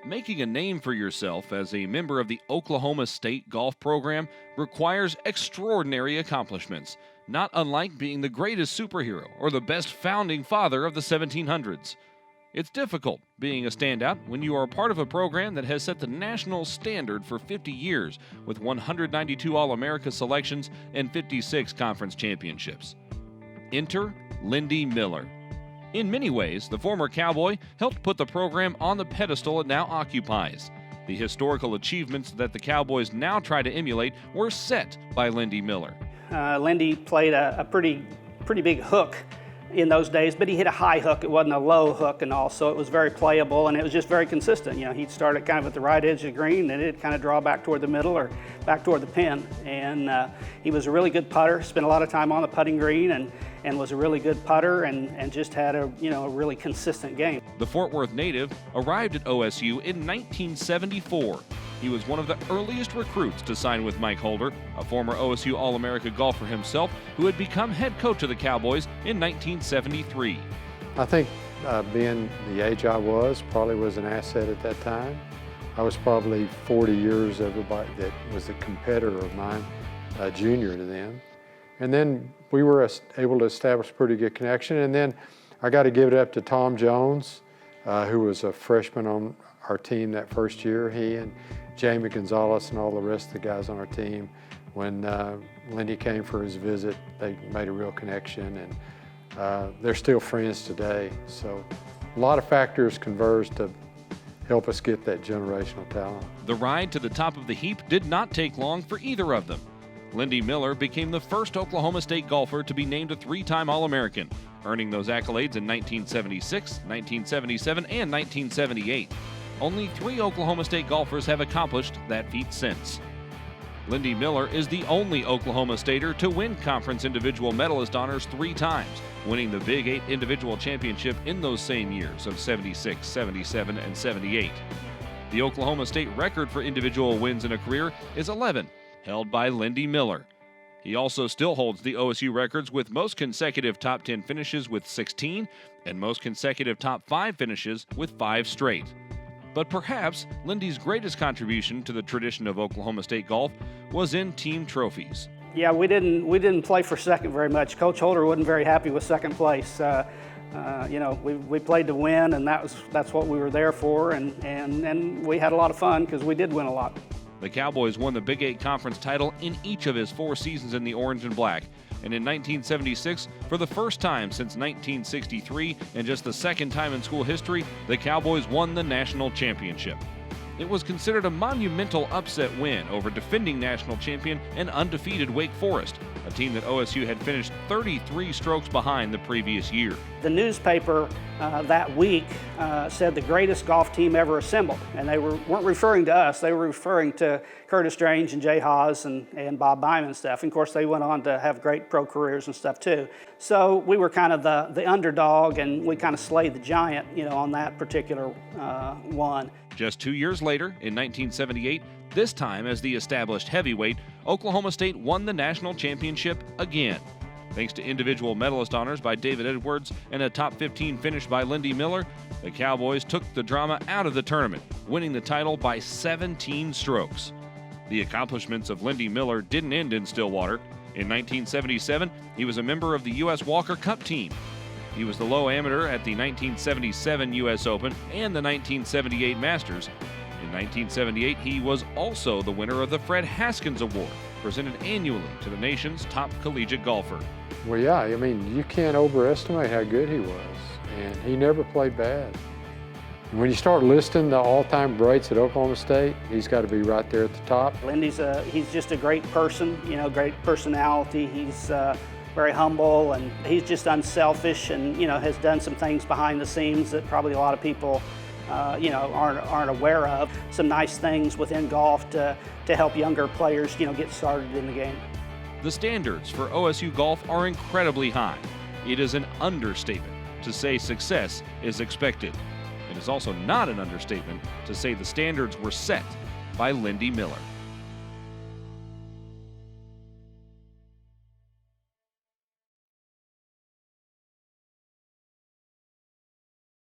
Making a name for yourself as a member of the Oklahoma State golf program requires extraordinary accomplishments, not unlike being the greatest superhero or the best founding father of the 1700s. It's difficult being a standout when you are a part of a program that has set the national standard for 50 years with 192 All-America selections and 56 conference championships. Enter Lindy Miller. In many ways, the former Cowboy helped put the program on the pedestal it now occupies. The historical achievements that the Cowboys now try to emulate were set by Lindy Miller. Lindy played a pretty big hook in those days, but he hit a high hook. It wasn't a low hook and all, so it was very playable, and it was just very consistent. You know, he'd start it kind of at the right edge of the green, and it'd kind of draw back toward the middle or back toward the pin. And he was a really good putter, spent a lot of time on the putting green, and was a really good putter, and just had a really consistent game. The Fort Worth native arrived at OSU in 1974. He was one of the earliest recruits to sign with Mike Holder, a former OSU All-America golfer himself who had become head coach of the Cowboys in 1973. I think being the age I was probably was an asset at that time. I was probably 40 years everybody that was a competitor of mine, junior to them. And then we were able to establish a pretty good connection. And then I got to give it up to Tom Jones, who was a freshman on our team that first year. He and Jamie Gonzalez and all the rest of the guys on our team. When Lindy came for his visit, they made a real connection, and they're still friends today. So a lot of factors converged to help us get that generational talent. The ride to the top of the heap did not take long for either of them. Lindy Miller became the first Oklahoma State golfer to be named a three-time All-American, earning those accolades in 1976, 1977, and 1978. Only 3 Oklahoma State golfers have accomplished that feat since. Lindy Miller is the only Oklahoma Stater to win conference individual medalist honors 3 times, winning the Big 8 individual championship in those same years of 76, 77, and 78. The Oklahoma State record for individual wins in a career is 11, held by Lindy Miller. He also still holds the OSU records with most consecutive top 10 finishes with 16 and most consecutive top 5 finishes with 5 straight. But perhaps Lindy's greatest contribution to the tradition of Oklahoma State golf was in team trophies. Yeah, we didn't play for second very much. Coach Holder wasn't very happy with second place. We played to win, and that's what we were there for, and we had a lot of fun because we did win a lot. The Cowboys won the Big 8 conference title in each of his 4 seasons in the orange and black. And in 1976, for the first time since 1963 and just the second time in school history, the Cowboys won the national championship. It was considered a monumental upset win over defending national champion and undefeated Wake Forest, a team that OSU had finished 33 strokes behind the previous year. The newspaper that week said the greatest golf team ever assembled, and they weren't referring to us, they were referring to Curtis Strange and Jay Haas and Bob Byman and stuff. And of course, they went on to have great pro careers and stuff too. So we were kind of the underdog, and we kind of slayed the giant, on that particular one. Just 2 years later, in 1978, this time as the established heavyweight, Oklahoma State won the national championship again. Thanks to individual medalist honors by David Edwards and a top 15 finish by Lindy Miller, the Cowboys took the drama out of the tournament, winning the title by 17 strokes. The accomplishments of Lindy Miller didn't end in Stillwater. In 1977, he was a member of the U.S. Walker Cup team. He was the low amateur at the 1977 U.S. Open and the 1978 Masters. In 1978, he was also the winner of the Fred Haskins Award, presented annually to the nation's top collegiate golfer. Well, yeah, I mean, you can't overestimate how good he was, and he never played bad. When you start listing the all-time greats at Oklahoma State, he's got to be right there at the top. Lindy's he's just a great person, great personality. He's very humble, and he's just unselfish, and has done some things behind the scenes that probably a lot of people aren't aware of. Some nice things within golf to help younger players get started in the game. The standards for OSU golf are incredibly high. It is an understatement to say success is expected. It is also not an understatement to say the standards were set by Lindy Miller.